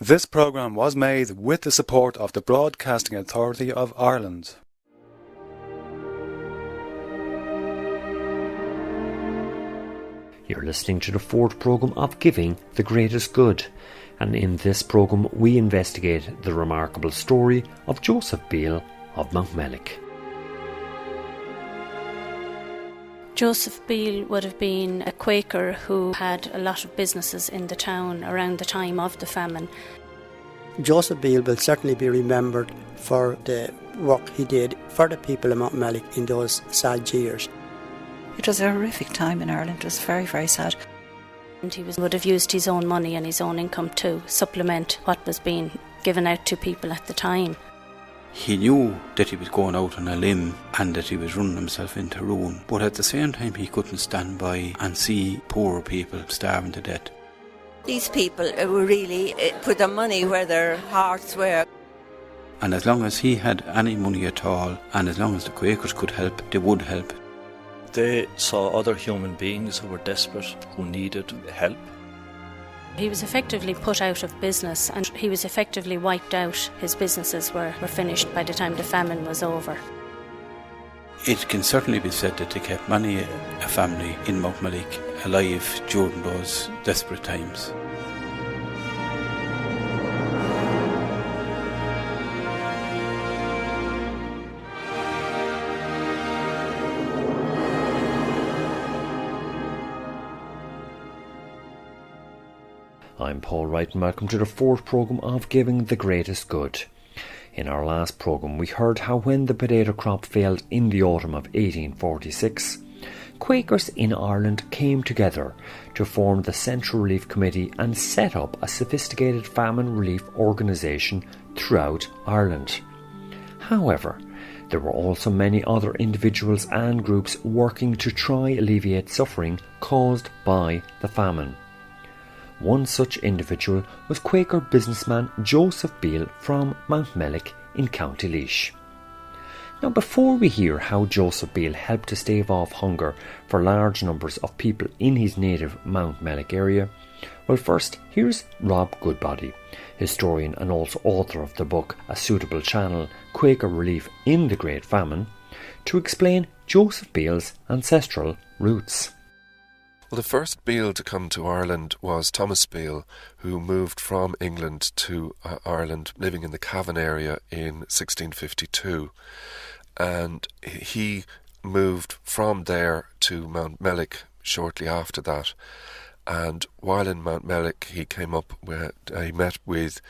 This programme was made with the support of the Broadcasting Authority of Ireland. You're listening to the fourth programme of Giving the Greatest Good, and in this programme we investigate the remarkable story of Joseph Beale of Mountmellick. Joseph Beale would have been a Quaker who had a lot of businesses in the town around the time of the famine. Joseph Beale will certainly be remembered for the work he did for the people of Mountmellick in those sad years. It was a horrific time in Ireland. It was very, very sad. And he would have used his own money and his own income to supplement what was being given out to people at the time. He knew that he was going out on a limb and that he was running himself into ruin, but at the same time he couldn't stand by and see poor people starving to death. These people were really put their money where their hearts were. And as long as he had any money at all, and as long as the Quakers could help, they would help. They saw other human beings who were desperate, who needed help. He was effectively put out of business, and he was effectively wiped out. His businesses were finished by the time the famine was over. It can certainly be said that they kept many a family in Mountmellick alive during those desperate times. I'm Paul Wright and welcome to the fourth programme of Giving the Greatest Good. In our last programme we heard how when the potato crop failed in the autumn of 1846, Quakers in Ireland came together to form the Central Relief Committee and set up a sophisticated famine relief organisation throughout Ireland. However, there were also many other individuals and groups working to try alleviate suffering caused by the famine. One such individual was Quaker businessman Joseph Beale from Mountmellick in County Laois. Now, before we hear how Joseph Beale helped to stave off hunger for large numbers of people in his native Mountmellick area, well, first, here's Rob Goodbody, historian and also author of the book A Suitable Channel, Quaker Relief in the Great Famine, to explain Joseph Beale's ancestral roots. Well, the first Beale to come to Ireland was Thomas Beale, who moved from England to Ireland, living in the Cavan area in 1652. And he moved from there to Mountmellick shortly after that. And while in Mountmellick, he met with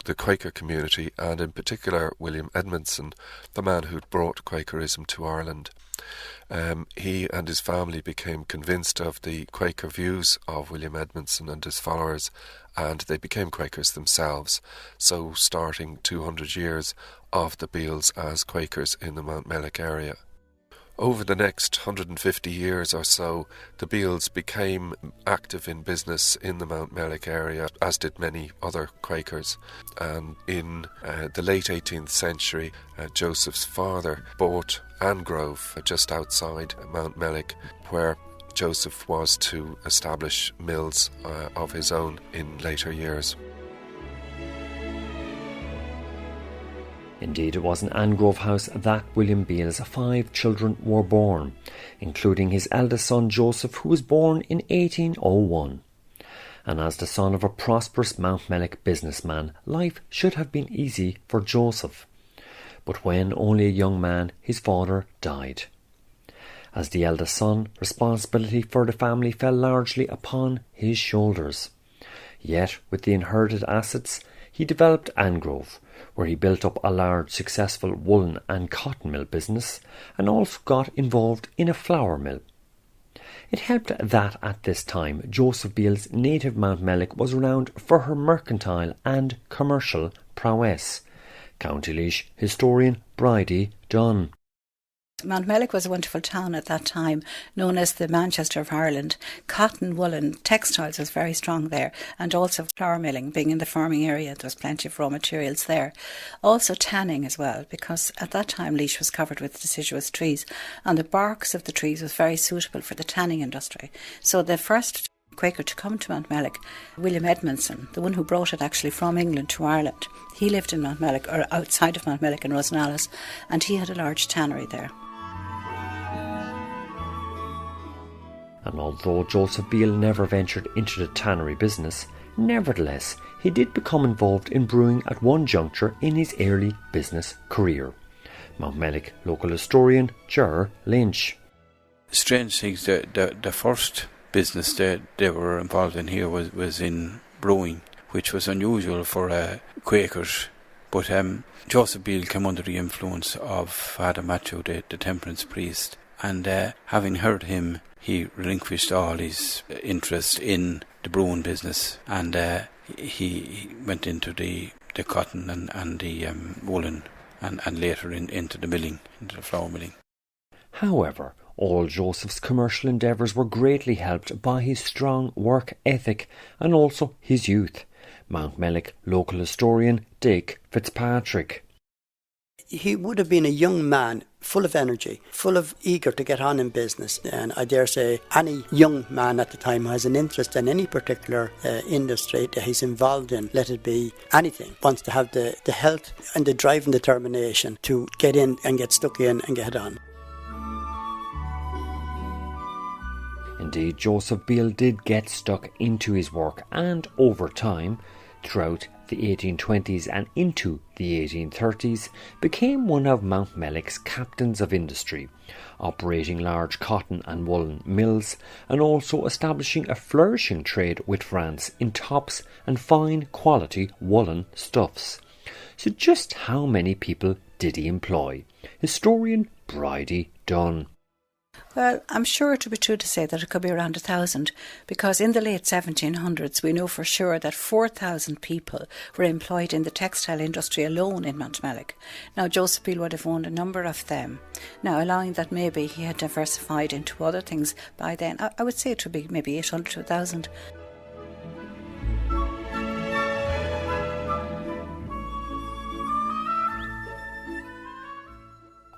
the Quaker community, and in particular William Edmondson, the man who'd brought Quakerism to Ireland. He and his family became convinced of the Quaker views of William Edmondson and his followers, and they became Quakers themselves, so starting 200 years of the Beales as Quakers in the Mountmellick area. Over the next 150 years or so, the Beales became active in business in the Mountmellick area, as did many other Quakers. And in the late 18th century, Joseph's father bought Angrove just outside Mountmellick, where Joseph was to establish mills of his own in later years. Indeed, it was in Angrove House that William Beale's 5 children were born, including his eldest son Joseph, who was born in 1801. And as the son of a prosperous Mountmellick businessman, life should have been easy for Joseph. But when only a young man, his father died. As the eldest son, responsibility for the family fell largely upon his shoulders. Yet, with the inherited assets, he developed Angrove, where he built up a large successful woolen and cotton mill business, and also got involved in a flour mill. It helped that at this time Joseph Beale's native Mountmellick was renowned for her mercantile and commercial prowess. County Laois historian Bridie Dunne. Mountmellick was a wonderful town at that time, known as the Manchester of Ireland. Cotton, woolen, textiles was very strong there, and also flour milling. Being in the farming area, there was plenty of raw materials there. Also tanning as well, because at that time Laois was covered with deciduous trees, and the barks of the trees was very suitable for the tanning industry. So the first Quaker to come to Mountmellick, William Edmondson, the one who brought it actually from England to Ireland. He lived in Mountmellick, or outside of Mountmellick in Rosenallis, and he had a large tannery there. And although Joseph Beale never ventured into the tannery business, nevertheless, he did become involved in brewing at one juncture in his early business career. Mountmellick local historian Ger Lynch. Strange things, the first business that they were involved in here was in brewing, which was unusual for Quakers. But Joseph Beale came under the influence of Father Matthew, the temperance priest, and having heard him, he relinquished all his interest in the brewing business, and he went into the cotton and the woolen, and later into the milling, into the flour milling. However, all Joseph's commercial endeavours were greatly helped by his strong work ethic and also his youth. Mountmellick local historian Dick Fitzpatrick. He would have been a young man, full of energy, full of eager to get on in business. And I dare say any young man at the time who has an interest in any particular industry that he's involved in, let it be anything, wants to have the health and the drive and determination to get in and get stuck in and get on. Indeed, Joseph Beale did get stuck into his work, and over time, throughout the 1820s and into the 1830s, became one of Mountmellick's captains of industry, operating large cotton and woolen mills, and also establishing a flourishing trade with France in tops and fine quality woolen stuffs. So just how many people did he employ? Historian Bridie Dunne. Well, I'm sure it would be true to say that it could be around 1,000, because in the late 1700s we know for sure that 4,000 people were employed in the textile industry alone in Mountmellick. Now, Joseph Beale would have owned a number of them. Now, allowing that maybe he had diversified into other things by then, I would say it would be maybe 800 to 1,000.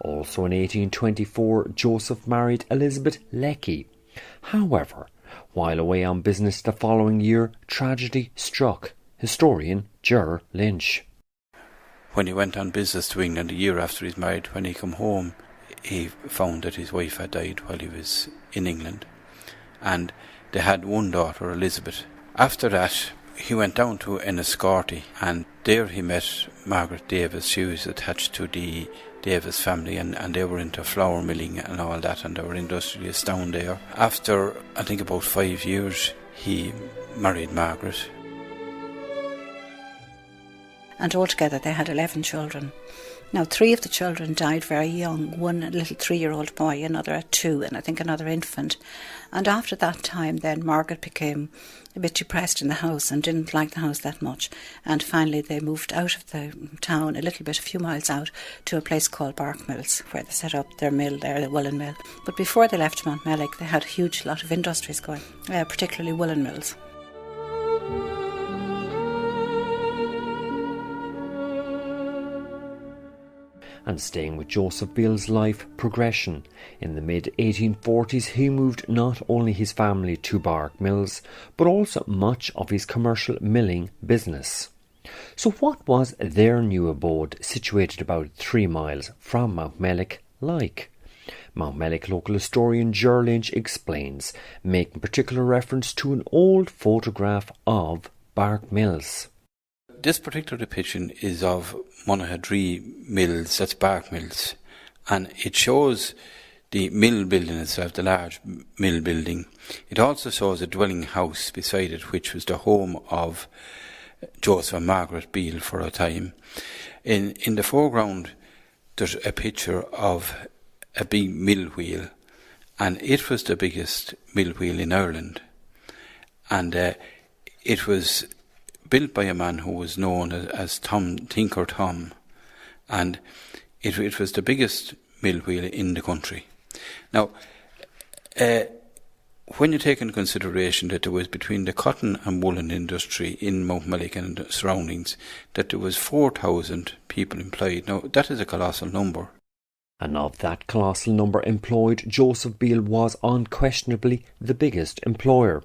Also in 1824, Joseph married Elizabeth Lecky. However, while away on business the following year, tragedy struck. Historian Ger Lynch. When he went on business to England a year after he's married, when he came home, he found that his wife had died while he was in England. And they had one daughter, Elizabeth. After that, he went down to Enniscorthy, and there he met Margaret Davis. She was attached to the Davis family, and they were into flour milling and all that, and they were industrialists down there. After, I think, about 5 years, he married Margaret. And altogether they had 11 children. Now, 3 of the children died very young, one a little 3-year-old boy, another at 2, and I think another infant. And after that time then Margaret became a bit depressed in the house and didn't like the house that much. And finally they moved out of the town a little bit, a few miles out, to a place called Barkmills, where they set up their mill there, the woolen mill. But before they left Mountmellick, they had a huge lot of industries going, particularly woolen mills. And staying with Joseph Beale's life progression, in the mid-1840s he moved not only his family to Barkmills, but also much of his commercial milling business. So what was their new abode, situated about 3 miles from Mountmellick, like? Mountmellick local historian Ger Lynch explains, making particular reference to an old photograph of Barkmills. This particular depiction is of Monaghan mills, that's Barkmills, and it shows the mill building itself, the large mill building. It also shows a dwelling house beside it, which was the home of Joseph and Margaret Beale for a time. In the foreground, there's a picture of a big mill wheel, and it was the biggest mill wheel in Ireland. And it was built by a man who was known as Tinker Tom, and it was the biggest mill wheel in the country. Now, when you take into consideration that there was between the cotton and woolen industry in Mountmellick and the surroundings, that there was 4,000 people employed. Now, that is a colossal number. And of that colossal number employed, Joseph Beale was unquestionably the biggest employer.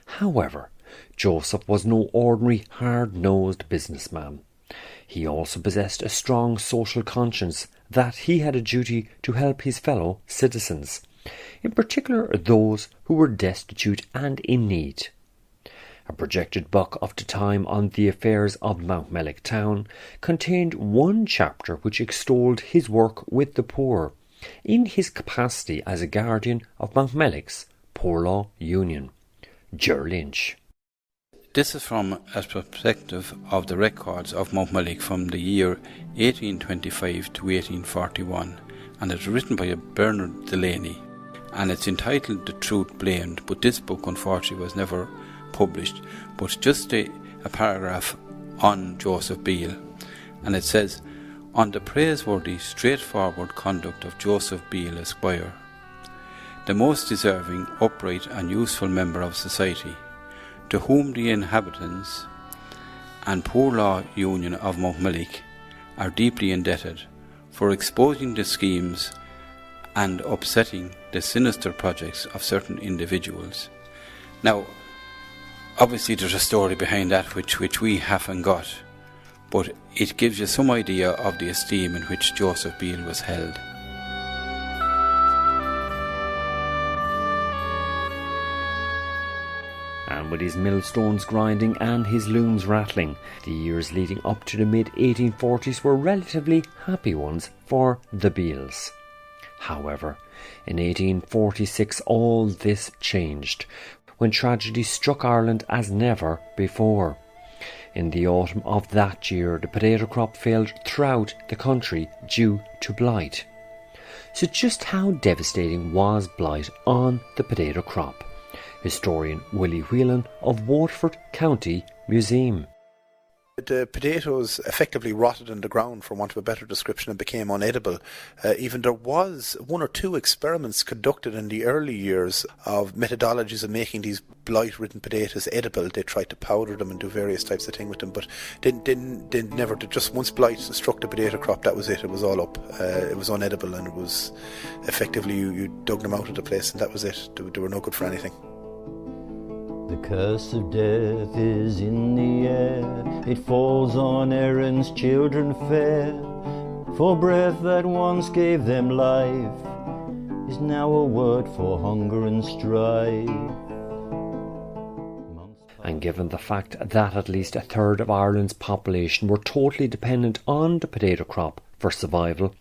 However, Joseph was no ordinary hard-nosed businessman. He also possessed a strong social conscience that he had a duty to help his fellow citizens, in particular those who were destitute and in need. A projected book of the time on the affairs of Mountmellick town contained one chapter which extolled his work with the poor, in his capacity as a guardian of Mountmellick's Poor Law Union. Ger Lynch. This is from a perspective of the records of Mountmellick from the year 1825 to 1841, and it's written by a Bernard Delaney, and it's entitled The Truth Blamed, but this book unfortunately was never published, but just a paragraph on Joseph Beale, and it says, "On the praiseworthy, straightforward conduct of Joseph Beale, Esquire, the most deserving, upright and useful member of society, to whom the inhabitants and Poor Law Union of Mountmellick are deeply indebted for exposing the schemes and upsetting the sinister projects of certain individuals." Now, obviously there's a story behind that which we haven't got, but it gives you some idea of the esteem in which Joseph Beale was held. And with his millstones grinding and his looms rattling, the years leading up to the mid-1840s were relatively happy ones for the Beales. However, in 1846 all this changed, when tragedy struck Ireland as never before. In the autumn of that year, the potato crop failed throughout the country due to blight. So just how devastating was blight on the potato crop? Historian Willie Whelan of Waterford County Museum. The potatoes effectively rotted in the ground, for want of a better description, and became unedible. Even there was one or two experiments conducted in the early years of methodologies of making these blight-ridden potatoes edible. They tried to powder them and do various types of things with them, but they never did. Just once blight struck the potato crop, that was it. It was all up. It was unedible, and it was effectively you dug them out of the place, and that was it. They were no good for anything. The curse of death is in the air, it falls on Erin's children fair, for breath that once gave them life is now a word for hunger and strife. And given the fact that at least a third of Ireland's population were totally dependent on the potato crop for survival,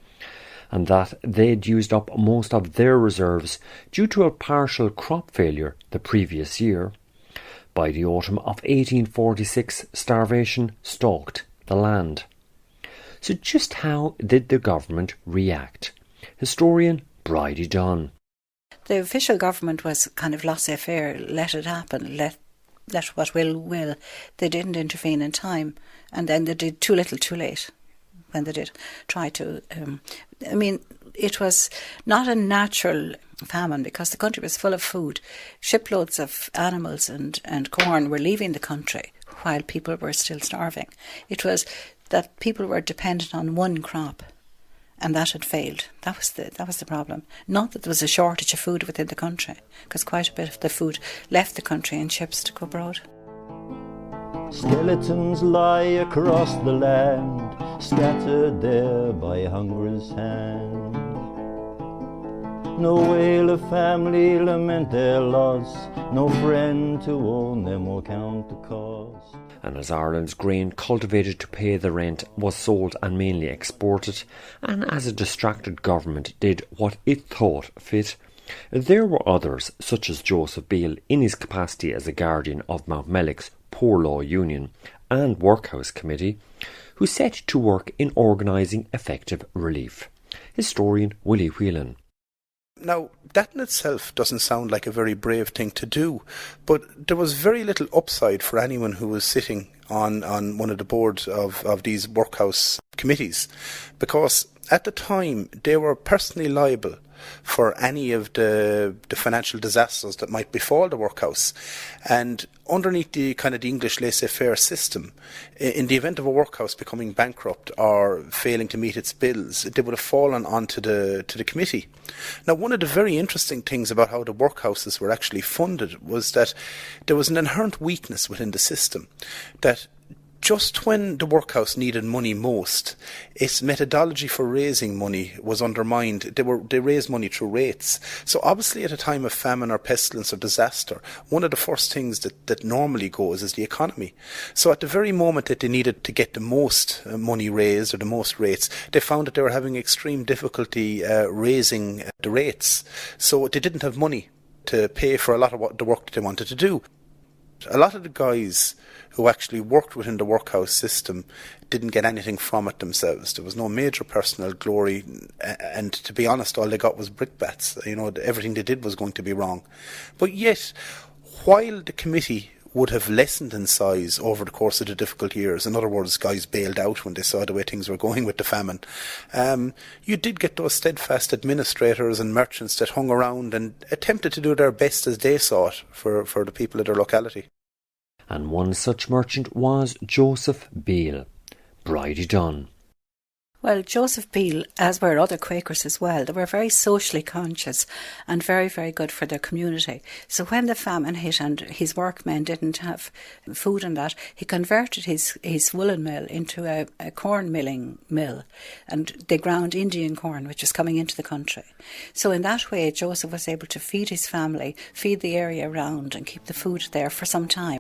and that they'd used up most of their reserves due to a partial crop failure the previous year, by the autumn of 1846, starvation stalked the land. So just how did the government react? Historian Bridie Dunne. The official government was kind of laissez-faire, let it happen, let what will. They didn't intervene in time, and then they did too little too late when they did try to. It was not a natural famine because the country was full of food. Shiploads of animals and corn were leaving the country while people were still starving. It was that people were dependent on one crop, and that had failed. That was the problem. Not that there was a shortage of food within the country, because quite a bit of the food left the country in ships to go abroad. Skeletons lie across the land, scattered there by hunger's hand. No wail of family lament their loss, no friend to own them or count the cost. And as Ireland's grain cultivated to pay the rent was sold and mainly exported, and as a distracted government did what it thought fit, there were others, such as Joseph Beale in his capacity as a guardian of Mountmellick's Poor Law Union and Workhouse Committee, who set to work in organising effective relief. Historian Willie Whelan. Now, that in itself doesn't sound like a very brave thing to do, but there was very little upside for anyone who was sitting on one of the boards of these workhouse committees, because at the time they were personally liable for any of the financial disasters that might befall the workhouse. And underneath the kind of the English laissez-faire system, in the event of a workhouse becoming bankrupt or failing to meet its bills, they would have fallen onto the committee. Now, one of the very interesting things about how the workhouses were actually funded was that there was an inherent weakness within the system, that just when the workhouse needed money most, its methodology for raising money was undermined. They raised money through rates. So obviously at a time of famine or pestilence or disaster, one of the first things that normally goes is the economy. So at the very moment that they needed to get the most money raised or the most rates, they found that they were having extreme difficulty raising the rates. So they didn't have money to pay for a lot of the work that they wanted to do. A lot of the guys who actually worked within the workhouse system didn't get anything from it themselves. There was no major personal glory, and to be honest, all they got was brickbats. Everything they did was going to be wrong. But yet, while the committee would have lessened in size over the course of the difficult years, in other words, guys bailed out when they saw the way things were going with the famine, you did get those steadfast administrators and merchants that hung around and attempted to do their best as they saw it for the people of their locality. And one such merchant was Joseph Beale, Bridie Dunne. Well, Joseph Beale, as were other Quakers as well, they were very socially conscious and very, very good for their community. So when the famine hit and his workmen didn't have food and that, he converted his woolen mill into a corn milling mill, and they ground Indian corn, which was coming into the country. So in that way, Joseph was able to feed his family, feed the area around, and keep the food there for some time.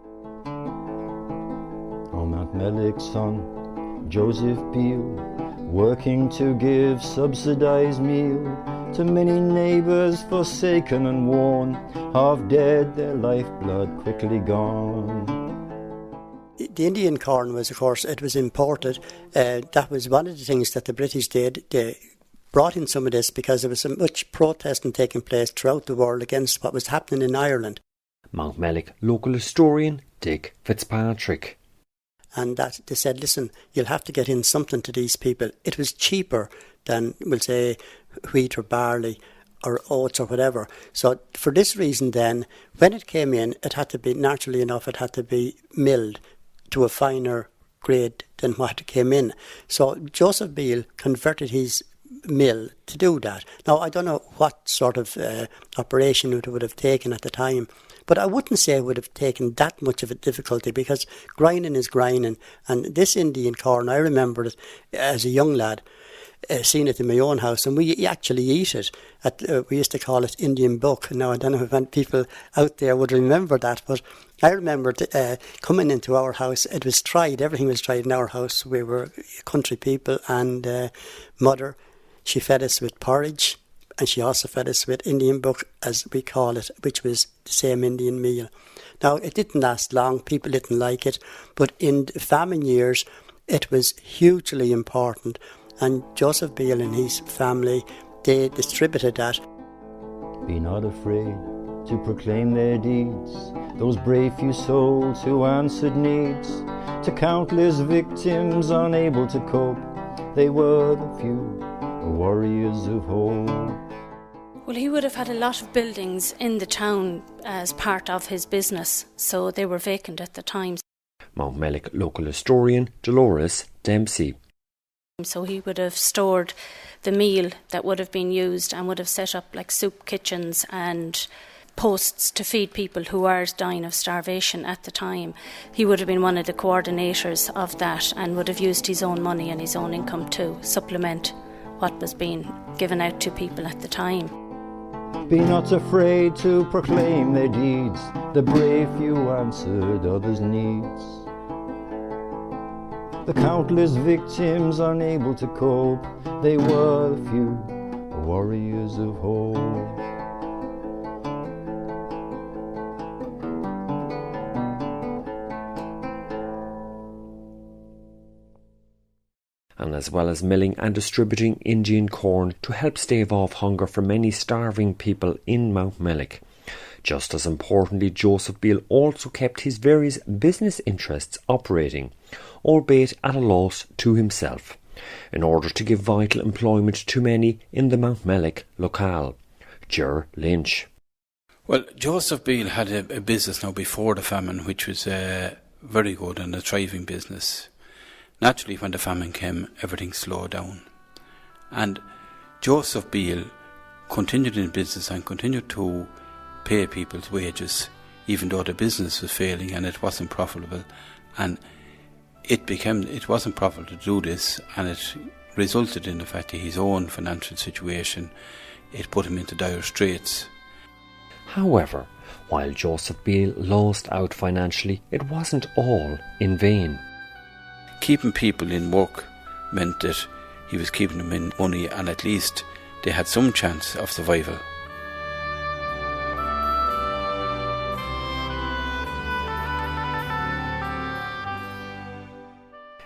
Oh, Mountmellick's son, Joseph Beale, working to give subsidised meal to many neighbours forsaken and worn, half dead, their lifeblood quickly gone. The Indian corn was, of course, it was imported. That was one of the things that the British did. They brought in some of this because there was so much protesting taking place throughout the world against what was happening in Ireland. Mountmellick local historian Dick Fitzpatrick. And that they said, listen, you'll have to get in something to these people. It was cheaper than, we'll say, wheat or barley or oats or whatever. So for this reason then, when it came in, it had to be, naturally enough, it had to be milled to a finer grade than what came in. So Joseph Beale converted his mill to do that. Now, I don't know what sort of operation it would have taken at the time, but I wouldn't say it would have taken that much of a difficulty, because grinding is grinding. And this Indian corn, I remember it as a young lad, seeing it in my own house, and we actually eat it. We used to call it Indian buck. Now, I don't know if people out there would remember that, but I remember coming into our house. It was tried, everything was tried in our house. We were country people, and Mother, she fed us with porridge, and she also fed us with Indian buck, as we call it, which was the same Indian meal. Now, it didn't last long, people didn't like it, but in the famine years, it was hugely important, and Joseph Beale and his family, they distributed that. Be not afraid to proclaim their deeds, those brave few souls who answered needs, to countless victims unable to cope, they were the few warriors of hope. Well, he would have had a lot of buildings in the town as part of his business, so they were vacant at the time. Mountmellick local historian Dolores Dempsey. So he would have stored the meal that would have been used and would have set up like soup kitchens and posts to feed people who are dying of starvation at the time. He would have been one of the coordinators of that and would have used his own money and his own income to supplement what was being given out to people at the time. Be not afraid to proclaim their deeds, the brave few answered others' needs. The countless victims unable to cope, they were the few warriors of hope. And as well as milling and distributing Indian corn to help stave off hunger for many starving people in Mountmellick. Just as importantly, Joseph Beale also kept his various business interests operating, albeit at a loss to himself. in order to give vital employment to many in the Mountmellick locale. Ger Lynch. Well, Joseph Beale had a business now before the famine, which was very good and a thriving business. Naturally, when the famine came, everything slowed down. And Joseph Beale continued in business and continued to pay people's wages, even though the business was failing and it wasn't profitable. And it wasn't profitable to do this, and it resulted in the fact that his own financial situation, it put him into dire straits. However, while Joseph Beale lost out financially, it wasn't all in vain. Keeping people in work meant that he was keeping them in money, and at least they had some chance of survival.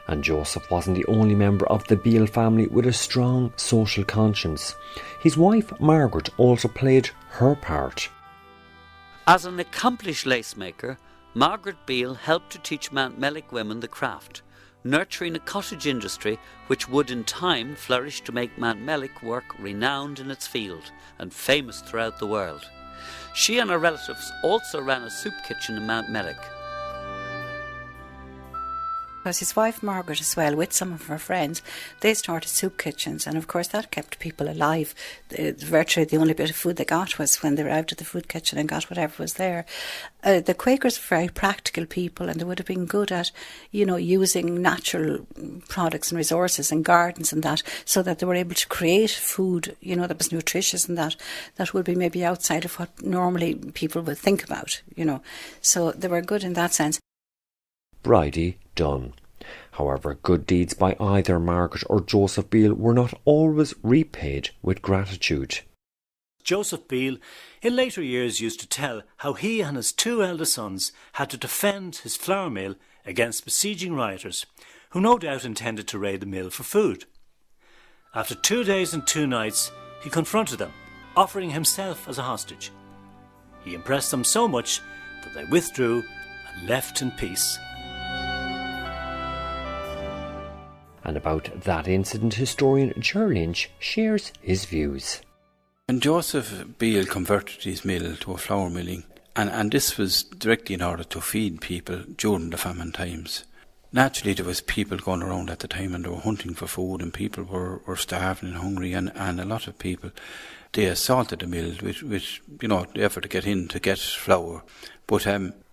And Joseph wasn't the only member of the Beale family with a strong social conscience. His wife Margaret also played her part. As an accomplished lacemaker, Margaret Beale helped to teach Mountmellick women the craft, nurturing a cottage industry which would in time flourish to make Mountmellick work renowned in its field and famous throughout the world. She and her relatives also ran a soup kitchen in Mountmellick. Was his wife Margaret as well, with some of her friends, they started soup kitchens, and of course that kept people alive. Virtually the only bit of food they got was when they were out at the food kitchen and got whatever was there. The Quakers were very practical people, and they would have been good at, using natural products and resources and gardens and that, so that they were able to create food, that was nutritious and that would be maybe outside of what normally people would think about, So they were good in that sense. Bridie Dunne. However, good deeds by either Margaret or Joseph Beale were not always repaid with gratitude. Joseph Beale in later years used to tell how he and his two eldest sons had to defend his flour mill against besieging rioters, who no doubt intended to raid the mill for food. After 2 days and 2 nights, he confronted them, offering himself as a hostage. He impressed them so much that they withdrew and left in peace. And about that incident, historian Ger Lynch shares his views. When Joseph Beale converted his mill to a flour milling, and this was directly in order to feed people during the famine times. Naturally, there was people going around at the time and they were hunting for food, and people were starving and hungry, and a lot of people, they assaulted the mill with the effort to get in to get flour. But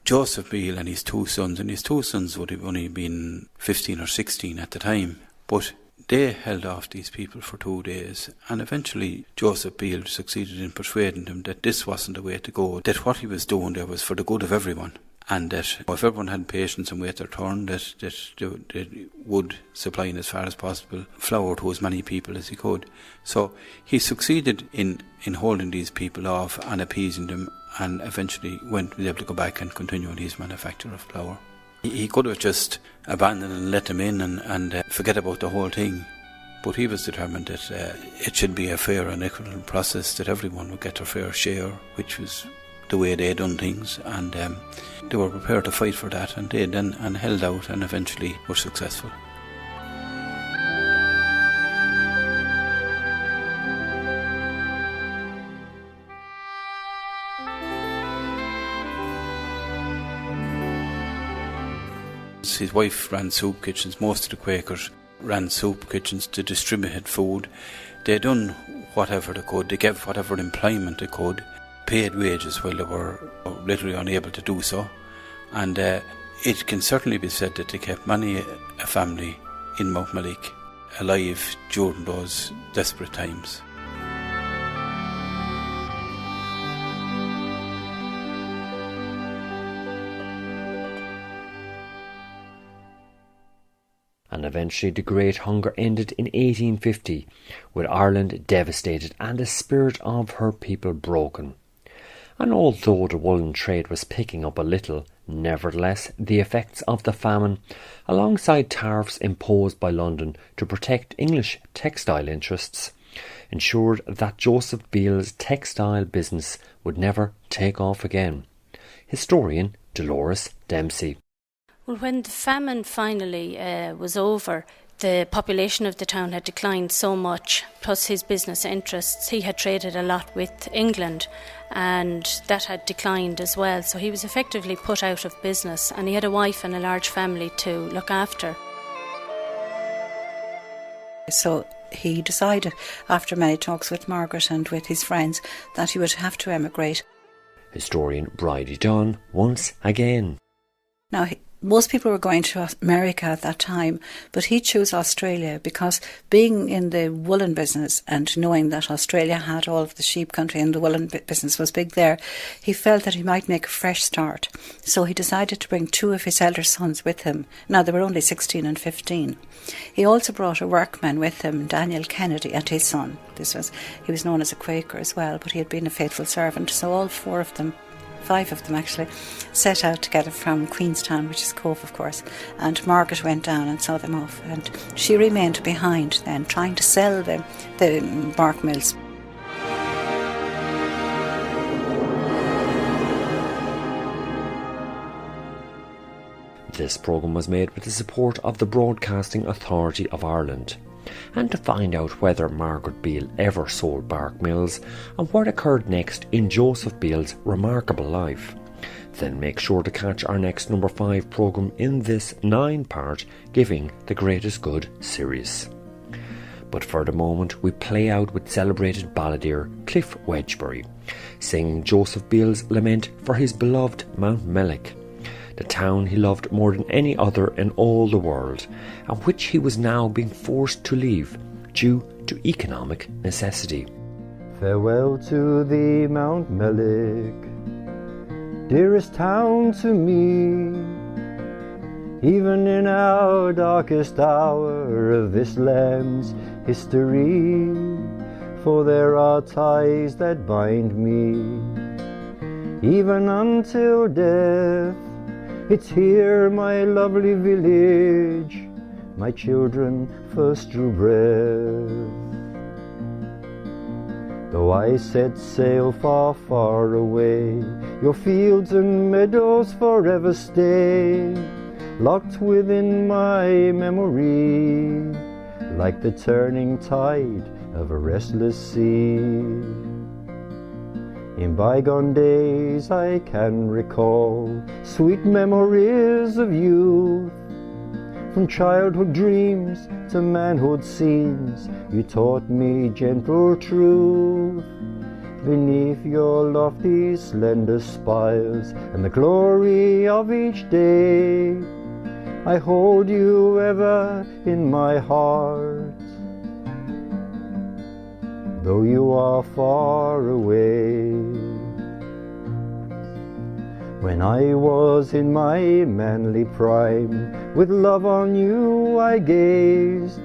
Joseph Beale and his two sons would have only been 15 or 16 at the time, but they held off these people for 2 days, and eventually Joseph Beale succeeded in persuading them that this wasn't the way to go, that what he was doing there was for the good of everyone, and that if everyone had patience and wait their turn, that they would supply in as far as possible flour to as many people as he could. So he succeeded in holding these people off and appeasing them, and eventually was able to go back and continue on his manufacture of flour. He could have just abandoned and let them in and forget about the whole thing, but he was determined that it should be a fair and equitable process, that everyone would get their fair share, which was the way they had done things, and they were prepared to fight for that, and did, and held out, and eventually were successful. His wife ran soup kitchens. Most of the Quakers ran soup kitchens to distribute food. They done whatever they could. They gave whatever employment they could, paid wages while they were literally unable to do so. And it can certainly be said that they kept many a family in Mountmellick alive during those desperate times. And eventually the Great Hunger ended in 1850, with Ireland devastated and the spirit of her people broken. And although the woolen trade was picking up a little, nevertheless the effects of the famine, alongside tariffs imposed by London to protect English textile interests, ensured that Joseph Beale's textile business would never take off again. Historian Dolores Dempsey. Well, when the famine finally was over, the population of the town had declined so much, plus his business interests. He had traded a lot with England, and that had declined as well. So he was effectively put out of business, and he had a wife and a large family to look after. So he decided, after many talks with Margaret and with his friends, that he would have to emigrate. Historian Bridie Dunne once again. Now, most people were going to America at that time, but he chose Australia because, being in the woolen business and knowing that Australia had all of the sheep country and the woolen business was big there, he felt that he might make a fresh start. So he decided to bring 2 of his elder sons with him. Now, they were only 16 and 15. He also brought a workman with him, Daniel Kennedy, and his son. He was known as a Quaker as well, but he had been a faithful servant. So all 5 of them actually, set out together from Queenstown, which is Cove, of course, and Margaret went down and saw them off, and she remained behind then, trying to sell the bark mills. This programme was made with the support of the Broadcasting Authority of Ireland. And to find out whether Margaret Beale ever sold bark mills and what occurred next in Joseph Beale's remarkable life, then make sure to catch our next number 5 programme in this 9-part Giving the Greatest Good series. But for the moment we play out with celebrated balladeer Cliff Wedgbury, singing Joseph Beale's lament for his beloved Mountmellick, the town he loved more than any other in all the world, and which he was now being forced to leave due to economic necessity. Farewell to thee, Mountmellick, dearest town to me. Even in our darkest hour of this land's history, for there are ties that bind me, even until death. It's here, my lovely village, my children first drew breath. Though I set sail far, far away, your fields and meadows forever stay, locked within my memory, like the turning tide of a restless sea. In bygone days I can recall sweet memories of youth, from childhood dreams to manhood scenes, you taught me gentle truth. Beneath your lofty slender spires and the glory of each day, I hold you ever in my heart, though you are far away. When I was in my manly prime, with love on you I gazed.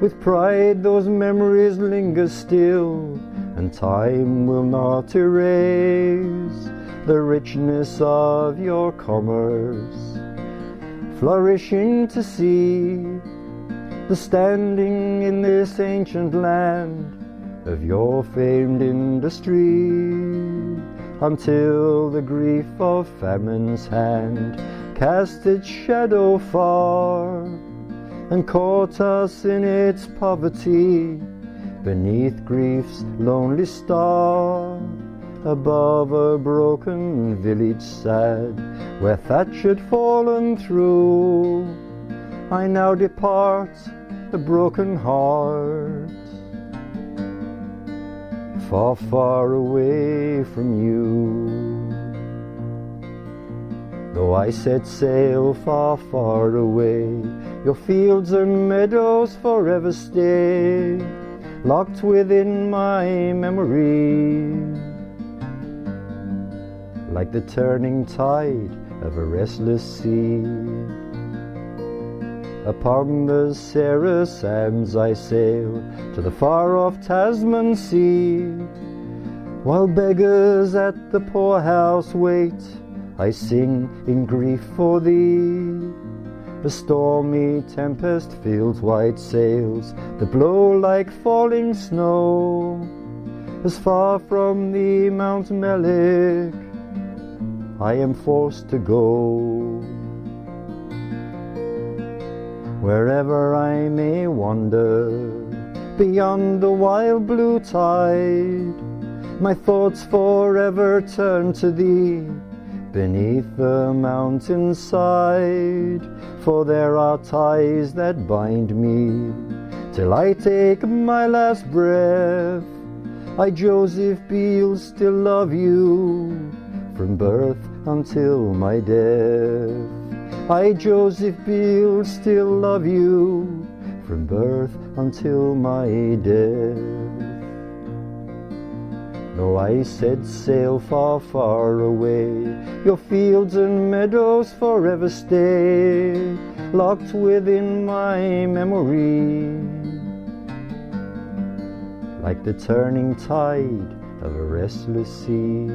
With pride those memories linger still, and time will not erase the richness of your commerce. Flourishing to see the standing in this ancient land of your famed industry, until the grief of famine's hand cast its shadow far and caught us in its poverty beneath grief's lonely star. Above a broken village sad, where thatch had fallen through, I now depart a broken heart, far, far away from you. Though I set sail far, far away, your fields and meadows forever stay, locked within my memory, like the turning tide of a restless sea. Upon the Sarah sands I sail to the far-off Tasman sea, while beggars at the poorhouse wait, I sing in grief for thee. A stormy tempest fills white sails that blow like falling snow. As far from thee, Mountmellick, I am forced to go. wherever I may wander, beyond the wild blue tide. My thoughts forever turn to thee, beneath the mountainside, for there are ties that bind me till I take my last breath. I, Joseph Beale, still love you from birth until my death. I, Joseph Beale, still love you from birth until my death. Though I set sail far, far away, your fields and meadows forever stay, locked within my memory, like the turning tide of a restless sea.